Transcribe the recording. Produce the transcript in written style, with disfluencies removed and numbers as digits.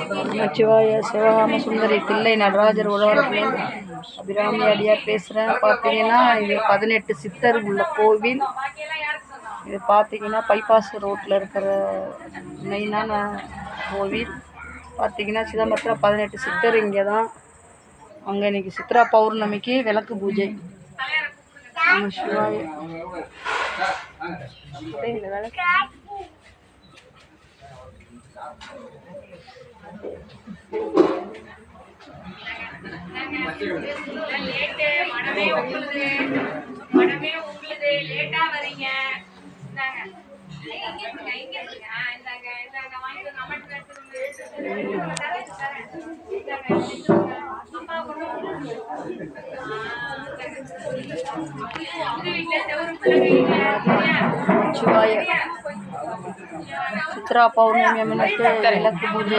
நமச்சிவாய சிவகாம சுந்தரி தில்லை நடராஜர் உழவரத்துலேருந்து அபிராமி அடியார் பேசுகிறேன். பார்த்தீங்கன்னா இது 18 சித்தர் உள்ள கோவில். இது பார்த்தீங்கன்னா பைபாஸ் ரோட்டில் இருக்கிற மெயினான கோவில். பார்த்தீங்கன்னா சிதம்பரத்தில் 18 சித்தர் இங்கே தான். அங்கே இன்னைக்கு சித்ரா பௌர்ணமிக்கு விளக்கு பூஜை. நம சிவாய. இந்த விளக்கு சிவாய சித்ரா பௌர்ணமி முன்னிட்டு விளக்கு பூஜை.